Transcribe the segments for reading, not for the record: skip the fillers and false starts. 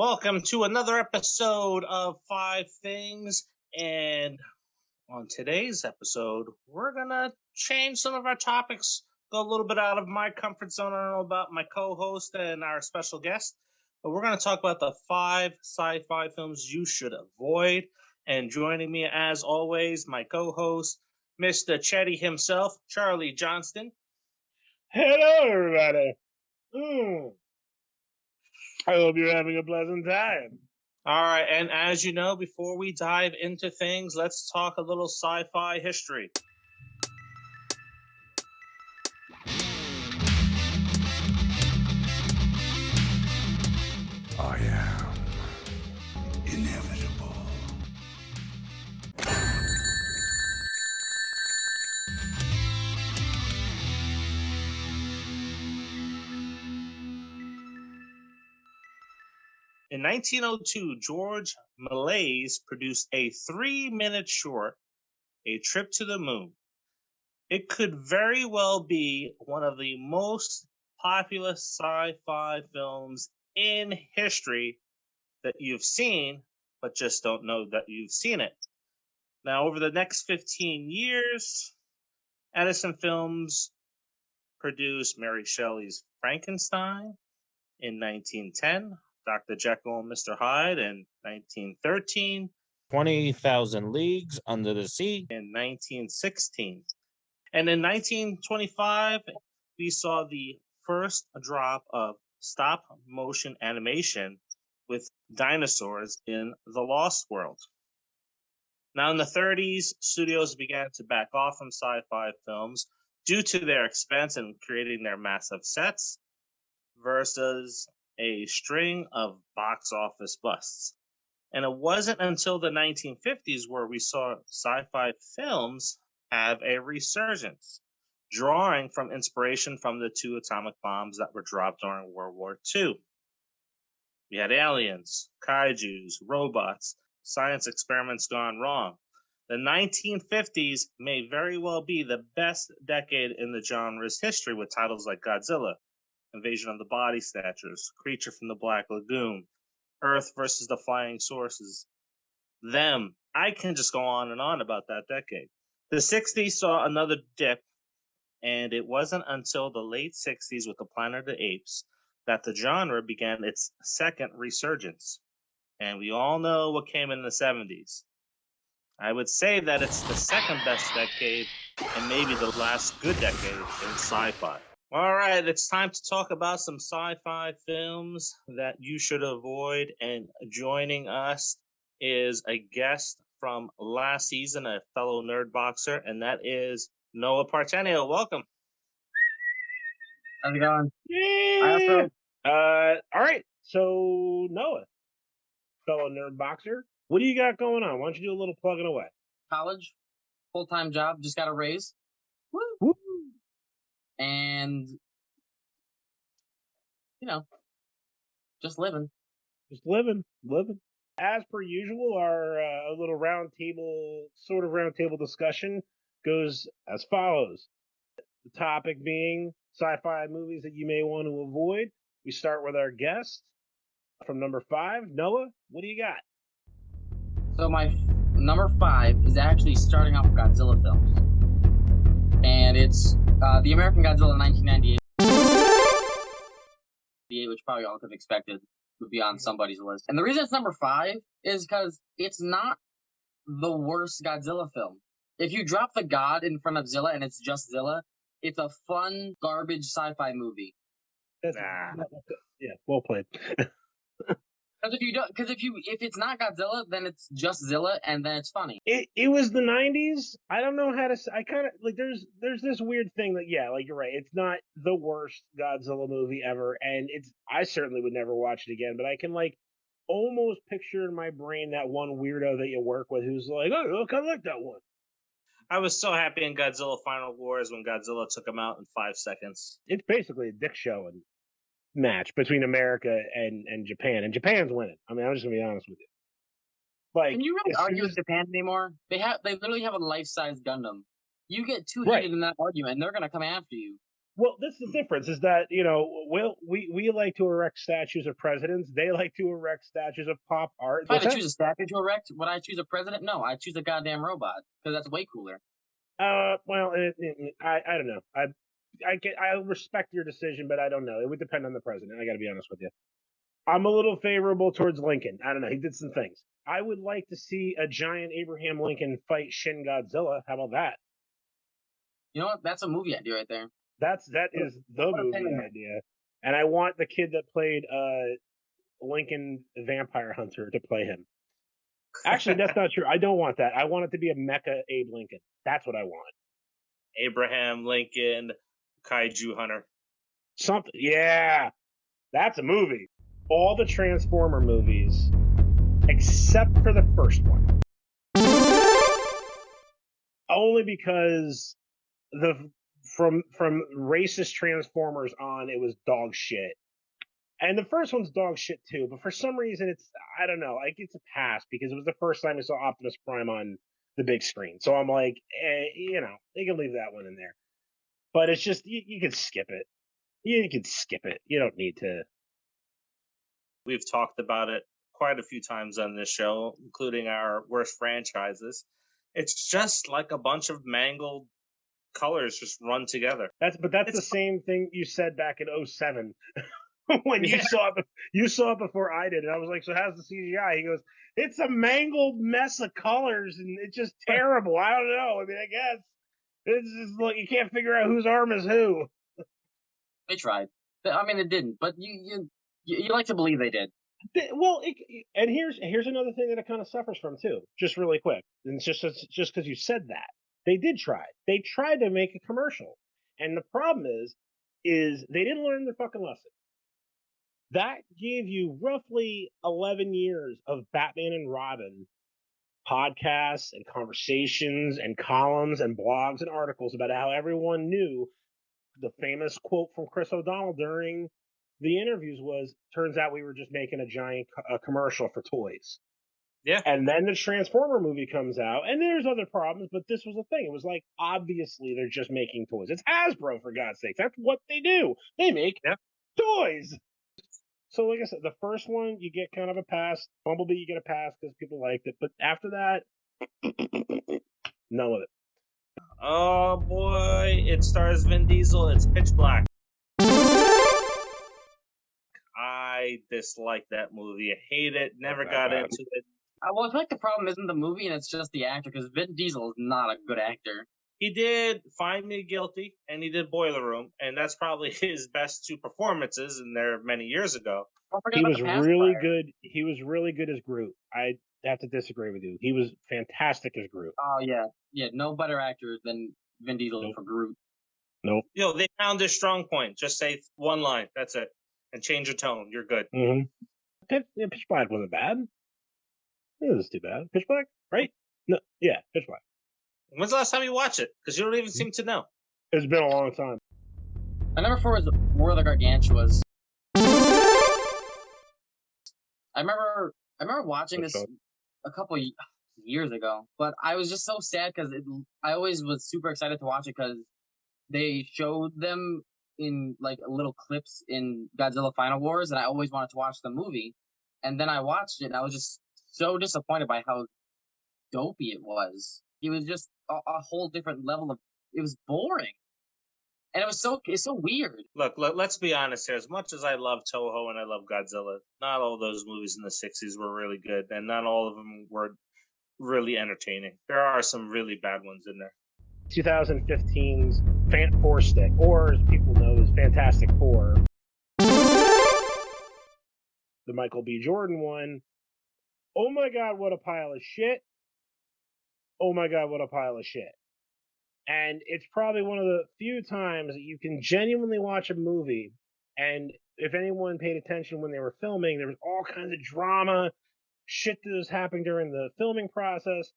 Welcome to another episode of Five Things. And on today's episode, we're going to change some of our topics, go a little bit out of my comfort zone. I don't know about my co host and our special guest, but we're going to talk about the five sci fi films you should avoid. And joining me, as always, my co host, Mr. Chetty himself, Charlie Johnston. Hello, everybody. I hope you're having a pleasant time. All right, and as you know, before we dive into things, let's talk a little sci-fi history. I am inevitable. In 1902, George Méliès produced a 3-minute short, A Trip to the Moon. It could very well be one of the most popular sci-fi films in history that you've seen, but just don't know that you've seen it. Now, over the next 15 years, Edison Films produced Mary Shelley's Frankenstein in 1910, Dr. Jekyll and Mr. Hyde in 1913, 20,000 Leagues Under the Sea in 1916. And in 1925, we saw the first drop of stop motion animation with dinosaurs in The Lost World. Now, in the 30s, studios began to back off from sci-fi films due to their expense in creating their massive sets versus a string of box office busts. And it wasn't until the 1950s where we saw sci-fi films have a resurgence, drawing from inspiration from the 2 atomic bombs that were dropped during World War II. We had aliens, kaijus, robots, science experiments gone wrong. The 1950s may very well be the best decade in the genre's history, with titles like Godzilla, Invasion of the Body Snatchers, Creature from the Black Lagoon, Earth versus the Flying Saucers. Them. I can just go on and on about that decade. The 60s saw another dip, and it wasn't until the late 60s with the Planet of the Apes that the genre began its second resurgence. And we all know what came in the 70s. I would say that it's the second best decade and maybe the last good decade in sci-fi. All right, it's time to talk about some sci-fi films that you should avoid. And joining us is a guest from last season, a fellow nerd boxer, and that is Noah Partenio. Welcome. How's it going? Yeah. All right. So, Noah, fellow nerd boxer, what do you got going on? Why don't you do a little plugging away? College, full-time job, just got a raise. Woo! Woo. And, just living. Just living. As per usual, our little sort of round table discussion goes as follows. The topic being sci-fi movies that you may want to avoid. We start with our guest from number 5. Noah, what do you got? So my number 5 is actually starting off with Godzilla films. And it's the American Godzilla 1998, which probably all could have expected would be on somebody's list. And the reason it's number 5 is because it's not the worst Godzilla film. If you drop the God in front of Zilla and it's just Zilla, it's a fun, garbage sci-fi movie. Yeah, well played. Because if it's not Godzilla, then it's just Zilla, and then it's funny. It was the 90s. I don't know how to. I kind of like. There's this weird thing that like you're right. It's not the worst Godzilla movie ever, and I certainly would never watch it again. But I can almost picture in my brain that one weirdo that you work with who's like, oh, look, I like that one. I was so happy in Godzilla Final Wars when Godzilla took him out in 5 seconds. It's basically a dick show match between America and Japan, and Japan's winning. I mean, I'm just gonna be honest with you. Can you really argue with Japan anymore? They literally have a life-size Gundam. You get too heated in that argument, and they're gonna come after you. Well, that's the difference. Is that we like to erect statues of presidents. They like to erect statues of pop art. If I had to choose a statue to erect, would I choose a president? No, I'd choose a goddamn robot because that's way cooler. Well, I don't know. I respect your decision, but I don't know. It would depend on the president. I got to be honest with you. I'm a little favorable towards Lincoln. I don't know. He did some things. I would like to see a giant Abraham Lincoln fight Shin Godzilla. How about that? You know what? That's a movie idea right there. That is the movie idea. And I want the kid that played Lincoln Vampire Hunter to play him. Actually, that's not true. I don't want that. I want it to be a mecha Abe Lincoln. That's what I want. Abraham Lincoln, Kaiju Hunter. Something. Yeah. That's a movie. All the Transformer movies, except for the first one. Only because from racist Transformers on, it was dog shit. And the first one's dog shit too, but for some reason I don't know, like it's a pass because it was the first time I saw Optimus Prime on the big screen. So I'm like, they can leave that one in there. But it's just, you can skip it. You can skip it. You don't need to. We've talked about it quite a few times on this show, including our worst franchises. It's just like a bunch of mangled colors just run together. That's the same thing you said back in 2007. When you saw it before I did, and I was like, "So how's the CGI?" He goes, "It's a mangled mess of colors, and it's just terrible." I don't know. I mean, I guess it's just like you can't figure out whose arm is who. They tried. I mean, it didn't, but you like to believe they did. Well, and here's another thing that it kind of suffers from too. Just really quick, and it's just because you said that they did try. They tried to make a commercial, and the problem is they didn't learn their fucking lesson. That gave you roughly 11 years of Batman and Robin podcasts and conversations and columns and blogs and articles about how everyone knew the famous quote from Chris O'Donnell during the interviews was, turns out we were just making a giant commercial for toys. Yeah. And then the Transformer movie comes out, and there's other problems, but this was the thing. It was like, obviously, they're just making toys. It's Hasbro, for God's sake. That's what they do. They make toys. So, like I said, the first one, you get kind of a pass. Bumblebee, you get a pass because people liked it. But after that, none of it. Oh, boy. It stars Vin Diesel. It's Pitch Black. I dislike that movie. I hate it. Never got into it. Well, I feel like the problem isn't the movie and it's just the actor, because Vin Diesel is not a good actor. He did Find Me Guilty, and he did Boiler Room, and that's probably his best two performances, and they're many years ago. He was really good. He was really good as Groot. I have to disagree with you. He was fantastic as Groot. Oh, yeah. No better actor than Vin Diesel for Groot. Nope. They found their strong point. Just say one line. That's it. And change your tone. You're good. Mm-hmm. Pitch Black wasn't bad. It was too bad. Pitch Black, right? No, yeah, Pitch Black. When's the last time you watched it? Because you don't even seem to know. It's been a long time. My number 4 was War of the Gargantuas. I remember watching this a couple years ago, but I was just so sad because I always was super excited to watch it because they showed them in like little clips in Godzilla Final Wars, and I always wanted to watch the movie. And then I watched it, and I was just so disappointed by how dopey it was. It was just a whole different level of. It was boring, and it's so weird. Look, let's be honest here. As much as I love Toho and I love Godzilla, not all those movies in the '60s were really good, and not all of them were really entertaining. There are some really bad ones in there. 2015's Four Stick, or as people know as Fantastic Four, the Michael B. Jordan one. Oh my God, what a pile of shit. Oh my God, what a pile of shit. And it's probably one of the few times that you can genuinely watch a movie, and if anyone paid attention when they were filming, there was all kinds of drama, shit that was happening during the filming process.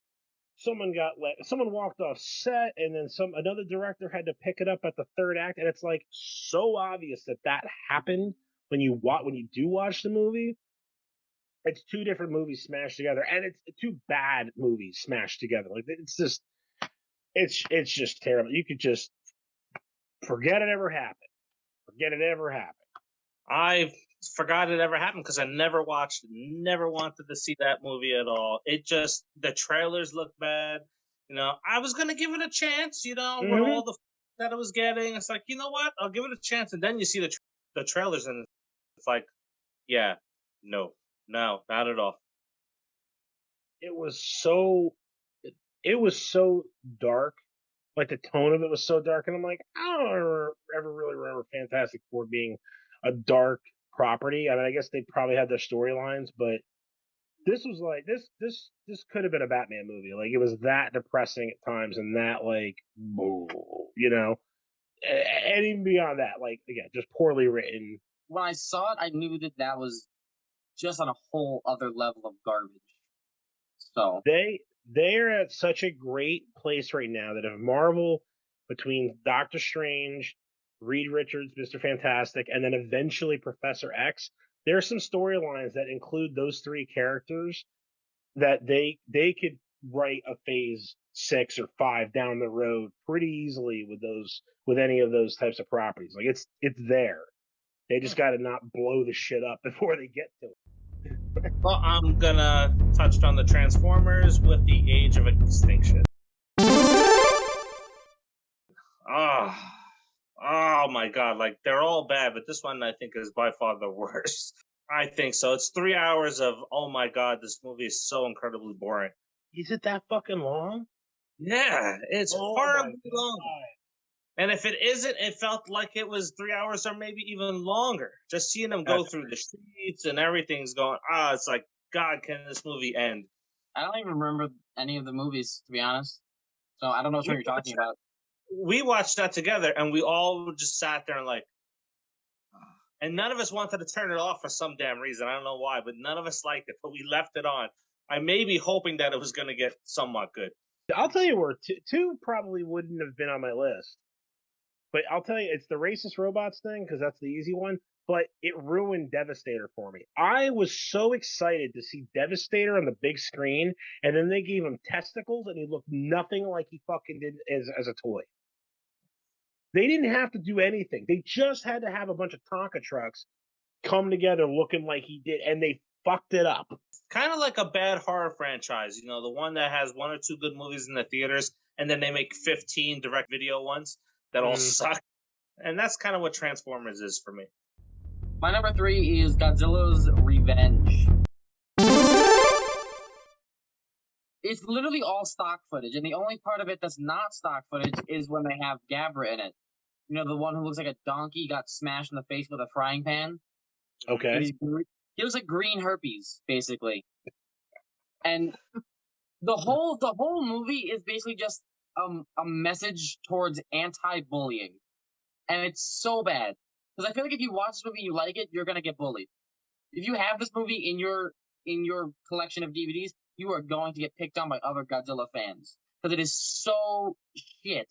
Someone walked off set, and then another director had to pick it up at the third act, and it's like so obvious that happened when you do watch the movie. It's two different movies smashed together, and it's two bad movies smashed together. Like it's just terrible. You could just Forget it ever happened. Forget it ever happened. I forgot it ever happened because I never watched it, never wanted to see that movie at all. It just, the trailers look bad. You know, I was going to give it a chance, you know, with all the that it was getting. It's like, you know what? I'll give it a chance. And then you see the trailers and it's like, yeah, no, not at all. It was so dark. Like the tone of it was so dark, and I'm like, I don't ever really remember Fantastic Four being a dark property. I mean, I guess they probably had their storylines, but this was like this could have been a Batman movie. Like it was that depressing at times, and that like, you know, and even beyond that, like again, just poorly written. When I saw it, I knew that was just on a whole other level of garbage. So They're at such a great place right now that if Marvel, between Doctor Strange, Reed Richards, Mr. Fantastic, and then eventually Professor X, there are some storylines that include those three characters that they could write a phase 6 or 5 down the road pretty easily with any of those types of properties. Like it's there. They just got to not blow the shit up before they get to it. Well, I'm gonna touch on the Transformers with the Age of Extinction. Oh my god, like they're all bad, but this one I think is by far the worst. I think so. It's 3 hours of, oh my god, this movie is so incredibly boring. Is it that fucking long? Yeah, it's Oh horribly my long. And if it isn't, it felt like it was 3 hours or maybe even longer. Just seeing them go through the streets and everything's going, it's like, God, can this movie end? I don't even remember any of the movies, to be honest. So I don't know what you're talking about. We watched that together, and we all just sat there and like, and none of us wanted to turn it off for some damn reason. I don't know why, but none of us liked it. But we left it on. I may be hoping that it was going to get somewhat good. I'll tell you where two probably wouldn't have been on my list. But I'll tell you, it's the racist robots thing because that's the easy one. But it ruined Devastator for me. I was so excited to see Devastator on the big screen, and then they gave him testicles, and he looked nothing like he fucking did as a toy. They didn't have to do anything. They just had to have a bunch of Tonka trucks come together looking like he did, and they fucked it up. Kind of like a bad horror franchise, you know, the one that has 1 or 2 good movies in the theaters, and then they make 15 direct video ones that all suck. And that's kind of what Transformers is for me. My number 3 is Godzilla's Revenge. It's literally all stock footage, and the only part of it that's not stock footage is when they have Gabra in it. You know, the one who looks like a donkey got smashed in the face with a frying pan? Okay. He looks like green herpes, basically. And the whole movie is basically just a message towards anti-bullying. And it's so bad. Because I feel like if you watch this movie and you like it, you're gonna get bullied. If you have this movie in your collection of DVDs, you are going to get picked on by other Godzilla fans. Because it is so shit.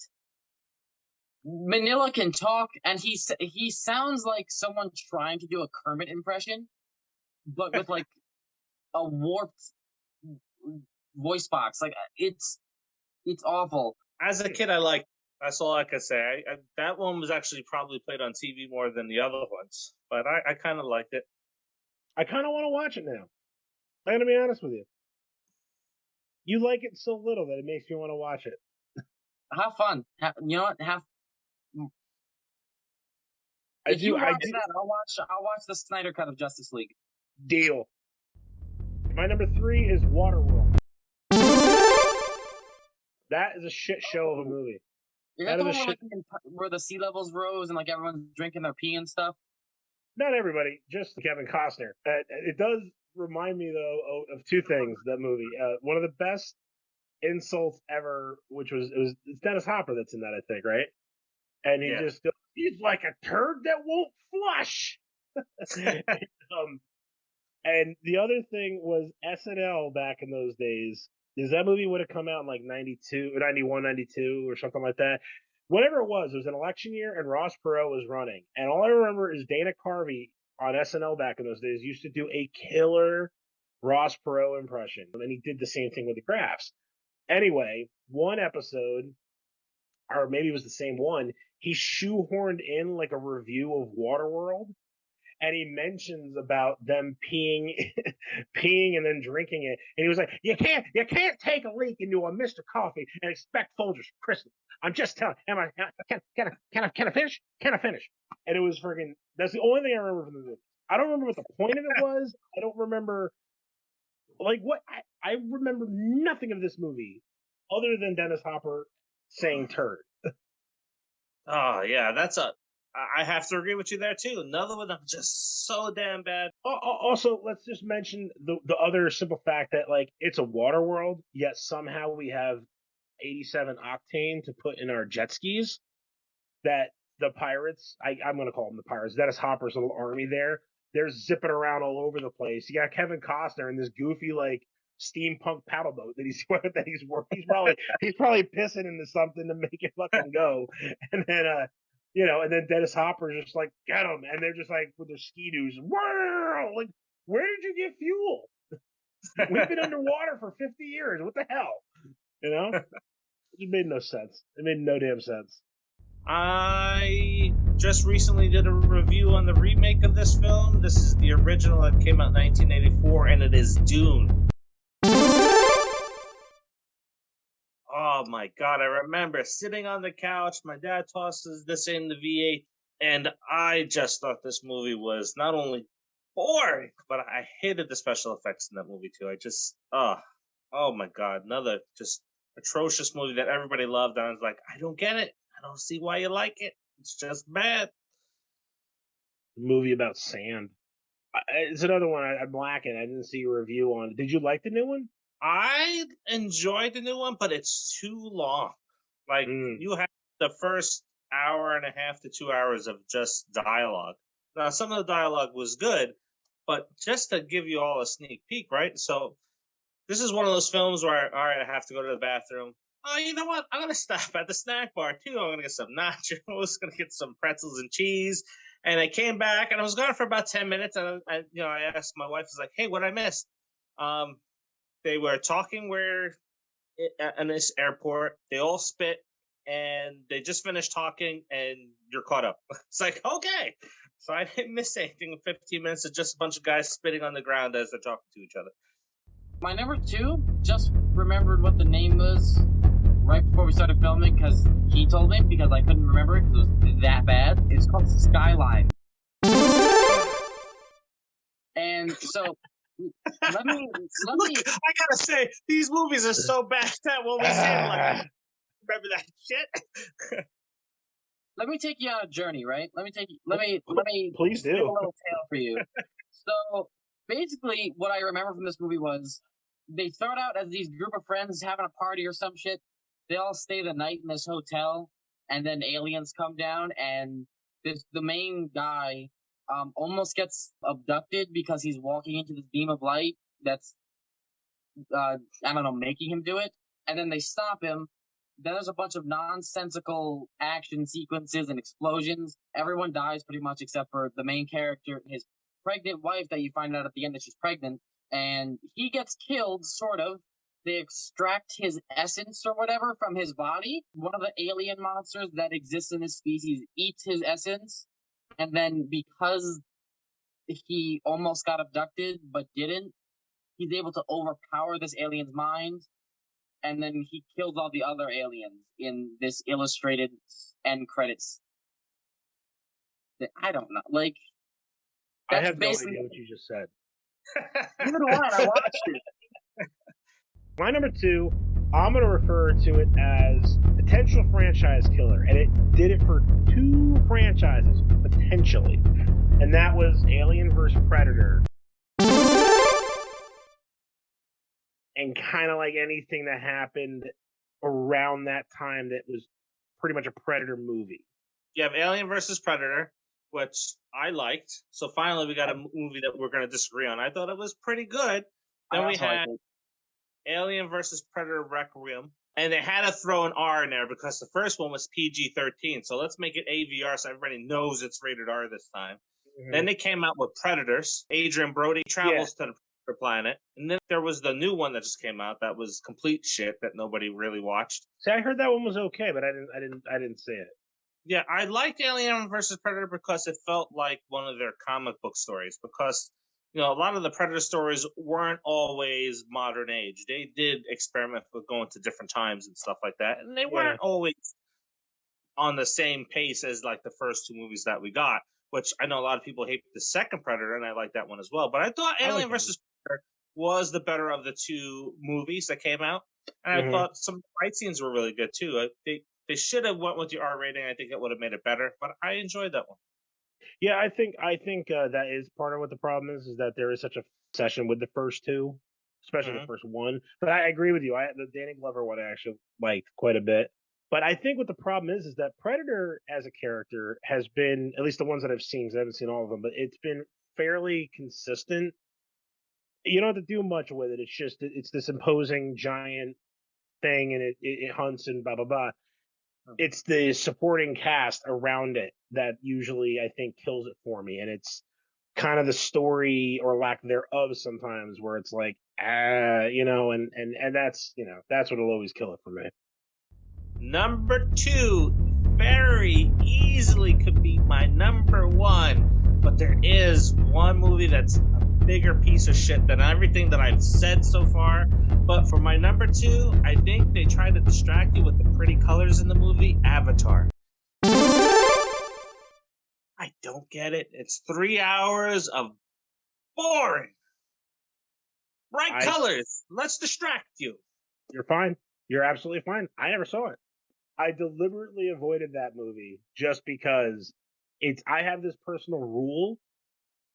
Manila can talk, and he sounds like someone trying to do a Kermit impression, but with like a warped voice box. Like it's awful. As a kid, I liked. That's all I could say. That one was actually probably played on TV more than the other ones, but I kind of liked it. I kind of want to watch it now. I'm gonna be honest with you. You like it so little that it makes me want to watch it. Have fun. You know what? If you watch that, I'll watch the Snyder cut of Justice League. Deal. My number 3 is Waterworld. That is a shit show of a movie. Is that the one where the sea levels rose and like everyone's drinking their pee and stuff? Not everybody, just Kevin Costner. It does remind me though of 2 things. That movie, one of the best insults ever, which it's Dennis Hopper that's in that, I think, right? And he just goes, he's like a turd that won't flush. And the other thing was SNL back in those days. Is that movie would have come out in like 92, 91, 92 or something like that. Whatever it was an election year and Ross Perot was running. And all I remember is Dana Carvey on SNL back in those days used to do a killer Ross Perot impression. And he did the same thing with the graphs. Anyway, one episode, or maybe it was the same one, he shoehorned in like a review of Waterworld, and he mentions about them peeing, peeing and then drinking it. And he was like, "You can't take a leak into a Mr. Coffee and expect Folgers for Christmas. I'm just telling. Can I finish? Can I finish?" And it was freaking. That's the only thing I remember from the movie. I don't remember what the point of it was. I don't remember like what I remember nothing of this movie other than Dennis Hopper saying "turd." Oh yeah, I have to agree with you there too. Another one that's just so damn bad. Also, let's just mention the other simple fact that like it's a water world, yet somehow we have 87 octane to put in our jet skis. That the pirates, I'm going to call them the pirates. Dennis Hopper's little army there. They're zipping around all over the place. You got Kevin Costner in this goofy like steampunk paddle boat that he's he's probably pissing into something to make it fucking go. And then and then Dennis Hopper's just like, get them, and they're just like with their ski-doos, wow, like where did you get fuel? We've been underwater for 50 years. What the hell? You know? It made no sense. It made no damn sense. I just recently did a review on the remake of this film. This is the original that came out in 1984, and it is Dune. Oh my god, I remember sitting on the couch, my dad tosses this in the V8, and I just thought this movie was not only boring, but I hated the special effects in that movie too. Oh my god, another just atrocious movie that everybody loved, and I was like, I don't get it. I don't see why you like it. It's just bad. Movie about sand. It's another one I'm lacking. I didn't see a review on. Did you like the new one? I enjoyed the new one, but it's too long. Like you have the first hour and a half to 2 hours of just dialogue. Now, some of the dialogue was good, but just to give you all a sneak peek, right? So this is one of those films where, all right, I have to go to the bathroom. Oh, you know what? I'm gonna stop at the snack bar too. I'm gonna get some nachos, gonna get some pretzels and cheese. And I came back, and I was gone for about 10 minutes. And I asked my wife, I was like, "Hey, what I missed?" They were talking in this airport. They all spit, and they just finished talking, and you're caught up. It's like, okay. So I didn't miss anything in 15 minutes of just a bunch of guys spitting on the ground as they're talking to each other. My number two, just remembered what the name was right before we started filming because he told me because I couldn't remember it because it was that bad. It's called Skyline. And so let me I gotta say, these movies are so bad that when we say it, like, remember that shit? Let me take you on a journey, right? Let me Please do. give a little tale for you. So basically, what I remember from this movie was they start out as these group of friends having a party or some shit. They all stay the night in this hotel, and then aliens come down, and the main guy almost gets abducted because he's walking into this beam of light that's I don't know, making him do it, and then they stop him. Then there's a bunch of nonsensical action sequences and explosions. Everyone dies pretty much except for the main character, his pregnant wife that you find out at the end that she's pregnant, and he gets killed, sort of. They extract his essence or whatever from his body. One of the alien monsters that exists in this species eats his essence, and then because he almost got abducted but didn't, he's able to overpower this alien's mind, and then he kills all the other aliens in this illustrated end credits. I don't know. Like, I have no idea what you just said. Neither do I watched it. My number two, I'm going to refer to it as potential franchise killer, and it did it for 2 franchises, potentially. And that was Alien vs. Predator. And kind of like anything that happened around that time that was pretty much a Predator movie. You have Alien vs. Predator, which I liked. So finally we got a movie that we're going to disagree on. I thought it was pretty good. Then we had Alien vs. Predator Requiem. And they had to throw an R in there because the first one was PG-13. So let's make it AVR so everybody knows it's rated R this time. Mm-hmm. Then they came out with Predators. Adrian Brody travels to the Planet. And then there was the new one that just came out that was complete shit that nobody really watched. See, I heard that one was okay, but I didn't see it. Yeah, I liked Alien versus Predator because it felt like one of their comic book stories. Because a lot of the Predator stories weren't always modern age. They did experiment with going to different times and stuff like that, and they weren't always on the same pace as like the first two movies that we got. Which I know a lot of people hate the second Predator, and I like that one as well. But I thought Alien versus Predator was the better of the two movies that came out, and I thought some fight scenes were really good too. They should have went with the R rating. I think it would have made it better, but I enjoyed that one. Yeah, I think that is part of what the problem is that there is such a obsession with the first two, especially the first one. But I agree with you. The Danny Glover one I actually liked quite a bit. But I think what the problem is that Predator as a character has been, at least the ones that I've seen, because I haven't seen all of them, but it's been fairly consistent. You don't have to do much with it. It's this imposing giant thing, and it hunts and blah blah blah. It's the supporting cast around it that usually I think kills it for me, and it's kind of the story or lack thereof sometimes where it's like and that's what'll always kill it for me. Number 2 very easily could be my number 1, but there is one movie that's a bigger piece of shit than everything that I've said so far. But for my number 2, I think they try to distract you with the pretty colors in the movie, Avatar. I don't get it. It's 3 hours of boring. Bright colors. Let's distract you. You're fine. You're absolutely fine. I never saw it. I deliberately avoided that movie just because I have this personal rule.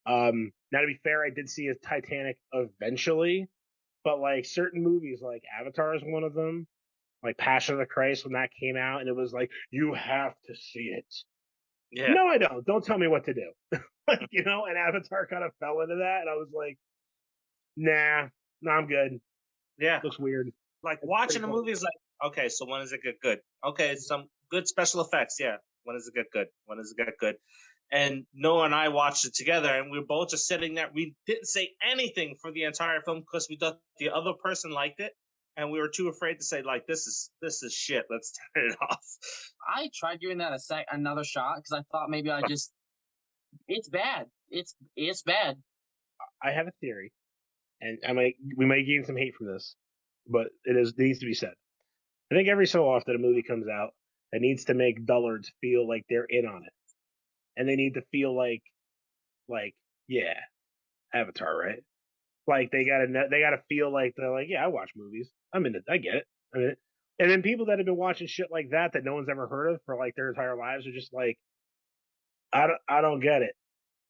Now to be fair, I did see a Titanic eventually, but like certain movies like Avatar is one of them, like Passion of the Christ when that came out, and it was like, you have to see it. Yeah. No, I don't. Don't tell me what to do. And Avatar kind of fell into that, and I was like, nah, no, I'm good. Yeah. Looks weird. Like watching a movie is like, okay, so when does it get good? Okay, some good special effects. Yeah. When does it get good? When does it get good? And Noah and I watched it together, and we were both just sitting there. We didn't say anything for the entire film because we thought the other person liked it, and we were too afraid to say like, "This is shit. Let's turn it off." I tried giving that another shot because I thought maybe it's bad. It's bad. I have a theory, and we might gain some hate from this, but needs to be said. I think every so often a movie comes out that needs to make dullards feel like they're in on it, and they need to feel like yeah, Avatar, right? Like they gotta feel like they're like, yeah, I watch movies, I'm in it, I get it, I mean, and then people that have been watching shit like that no one's ever heard of for like their entire lives are just like, I don't get it.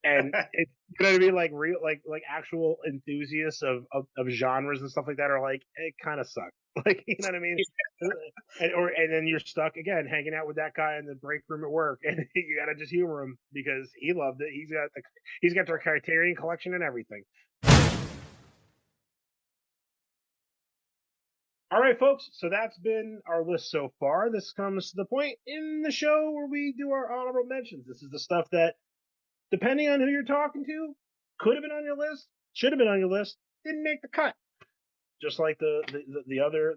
And it's gonna be like real, like actual enthusiasts of genres and stuff like that are like, it kind of sucks. Like, you know what I mean? And then you're stuck again hanging out with that guy in the break room at work, and you gotta just humor him because he loved it. He's got their Criterion collection and everything. All right, folks. So that's been our list so far. This comes to the point in the show where we do our honorable mentions. This is the stuff that, depending on who you're talking to, could have been on your list, should have been on your list, didn't make the cut. Just like the other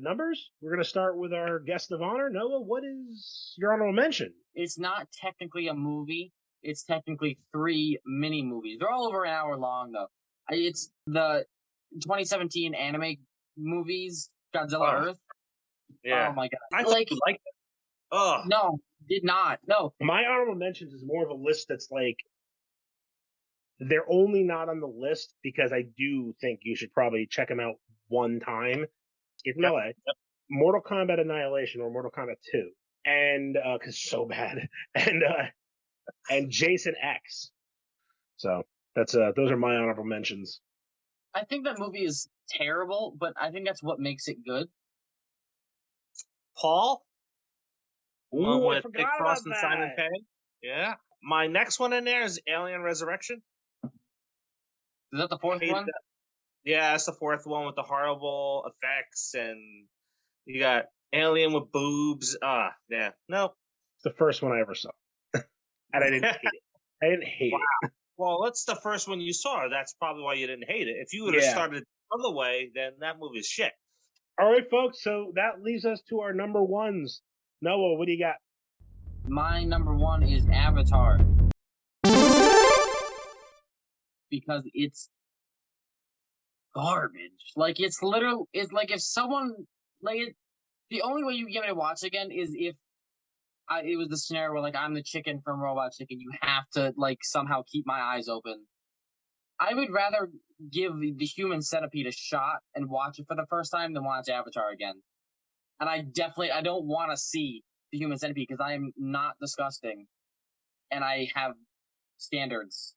numbers, we're going to start with our guest of honor. Noah, what is your honorable mention? It's not technically a movie. It's technically 3 mini movies. They're all over an hour long, though. It's the 2017 anime movies, Godzilla Earth. Yeah. Oh my god! I like it. Oh no, did not. No. My honorable mentions is more of a list that's like, they're only not on the list because I do think you should probably check them out one time. It's melee. Yep. Mortal Kombat Annihilation or Mortal Kombat 2. And because so bad. And Jason X. So that's those are my honorable mentions. I think that movie is terrible, but I think that's what makes it good. Paul? Ooh, I forgot about that. Simon Pegg. Yeah. My next one in there is Alien Resurrection. Is that the fourth one? Yeah, that's the fourth one with the horrible effects, and you got alien with boobs. Yeah. No. It's the first one I ever saw. And I didn't hate it. I didn't hate it. Well, that's the first one you saw. That's probably why you didn't hate it. If you would have started the other way, then that movie is shit. All right, folks. So that leaves us to our number ones. Noah, what do you got? My number one is Avatar. Because it's garbage. Like, it's literally, it's like if someone, like, the only way you can get me to watch again is if it was the scenario where, like, I'm the chicken from Robot Chicken. You have to, like, somehow keep my eyes open. I would rather give the Human Centipede a shot and watch it for the first time than watch Avatar again. And I don't want to see the Human Centipede because I am not disgusting. And I have standards.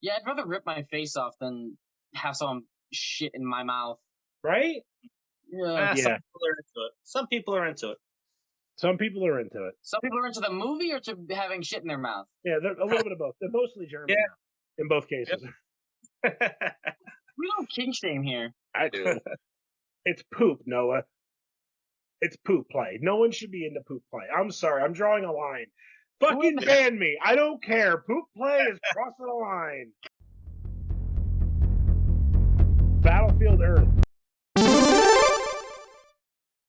Yeah, I'd rather rip my face off than have someone shit in my mouth. Right? Yeah. Some people are into it. Some people are into it. Some people are into the movie or to having shit in their mouth. Yeah, they're a little bit of both. They're mostly German now, in both cases. Yep. We don't kink shame here. I do. It's poop, Noah. It's poop play. No one should be into poop play. I'm sorry. I'm drawing a line. Fucking ban me. I don't care. Poop play is crossing a line. Battlefield Earth.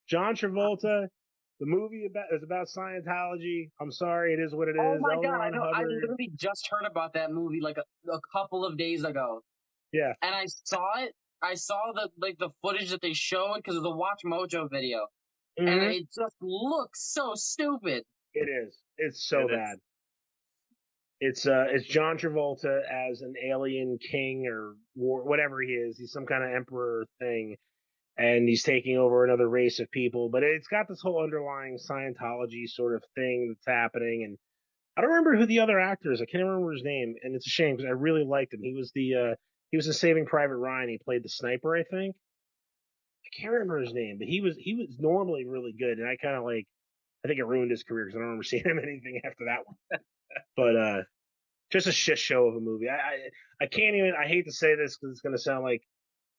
John Travolta. The movie is about Scientology. I'm sorry, it is what it is. Oh my god, I literally just heard about that movie like a couple of days ago. Yeah. And I saw it. I saw the footage that they showed because of the Watch Mojo video. Mm-hmm. And it just looks so stupid. It is. It's so bad. It's John Travolta as an alien king or whatever he is. He's some kind of emperor thing. And he's taking over another race of people, but it's got this whole underlying Scientology sort of thing that's happening. And I don't remember who the other actor is. I can't remember his name, and it's a shame because I really liked him. He was in Saving Private Ryan. He played the sniper, I think. I can't remember his name, but he was normally really good, and I think it ruined his career because I don't remember seeing him anything after that one. But just a shit show of a movie. I can't even. I hate to say this because it's going to sound like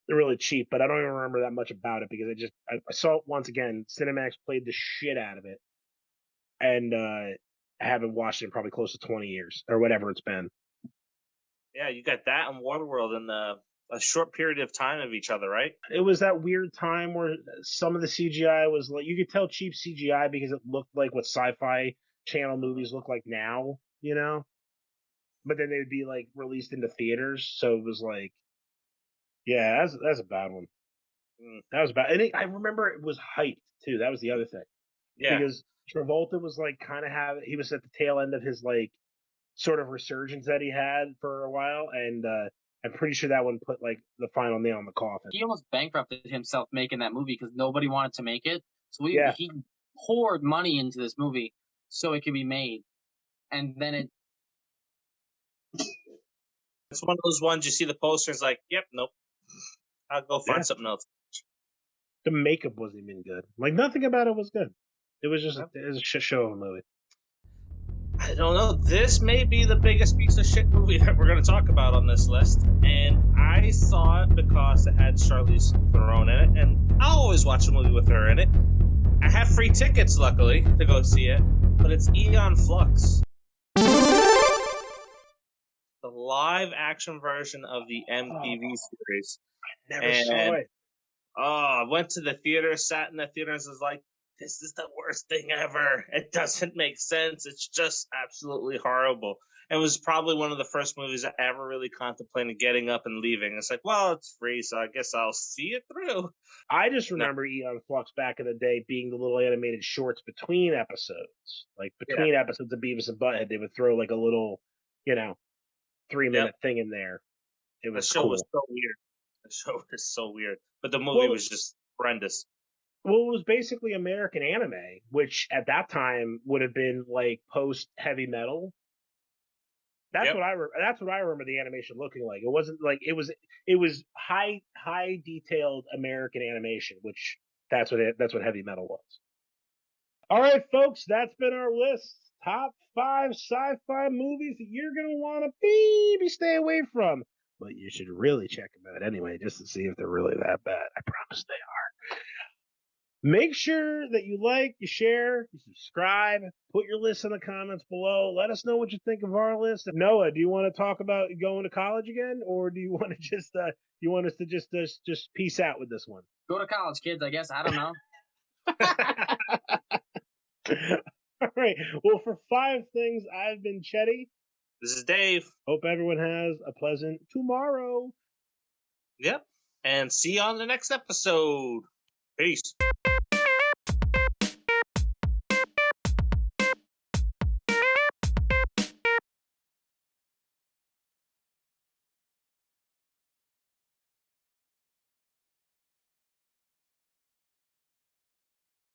they're really cheap, but I don't even remember that much about it because I saw it once again. Cinemax played the shit out of it, and I haven't watched it in probably close to 20 years or whatever it's been. Yeah, you got that and Waterworld in a short period of time of each other, right? It was that weird time where some of the CGI was like, you could tell cheap CGI because it looked like what Sci-Fi Channel movies look like now, you know? But then they would be like released into theaters, so it was like, yeah, that's a bad one. That was bad. And I remember it was hyped too. That was the other thing. Yeah. Because Travolta was like he was at the tail end of his like sort of resurgence that he had for a while, and I'm pretty sure that one put like the final nail in the coffin. He almost bankrupted himself making that movie because nobody wanted to make it. So he poured money into this movie so it could be made. And then it's one of those ones you see the posters like, yep, nope. I'll go find something else. The makeup wasn't even good. Like nothing about it was good. It was just it was a shit show of a movie. I don't know. This may be the biggest piece of shit movie that we're going to talk about on this list. And I saw it because it had Charlize Theron in it. And I'll always watch a movie with her in it. I had free tickets, luckily, to go see it. But it's Aeon Flux. The live action version of the MTV series. I never saw it. I went to the theater, sat in the theater, and was like, this is the worst thing ever. It doesn't make sense. It's just absolutely horrible. It was probably one of the first movies I ever really contemplated getting up and leaving. It's like, well, it's free, so I guess I'll see it through. I just remember Aeon Flux back in the day being the little animated shorts between episodes. Like between episodes of Beavis and Butthead, they would throw like a little, 3-minute thing in there. It was the show cool. was so weird. The show was so weird. But the movie was just horrendous. Well, it was basically American anime, which at that time would have been like post heavy metal. That's what I remember the animation looking like. It wasn't like it was high detailed American animation, which that's what heavy metal was. All right, folks, that's been our list. Top 5 sci-fi movies that you're gonna want to maybe stay away from, but you should really check them out anyway, just to see if they're really that bad. I promise they are. Make sure that you like, you share, you subscribe, put your list in the comments below. Let us know what you think of our list. Noah, do you want to talk about going to college again, or do you want to just you want us to just peace out with this one? Go to college, kids. I guess. I don't know. All right. Well, for 5 things, I've been Chetty. This is Dave. Hope everyone has a pleasant tomorrow. Yep. And see you on the next episode. Peace.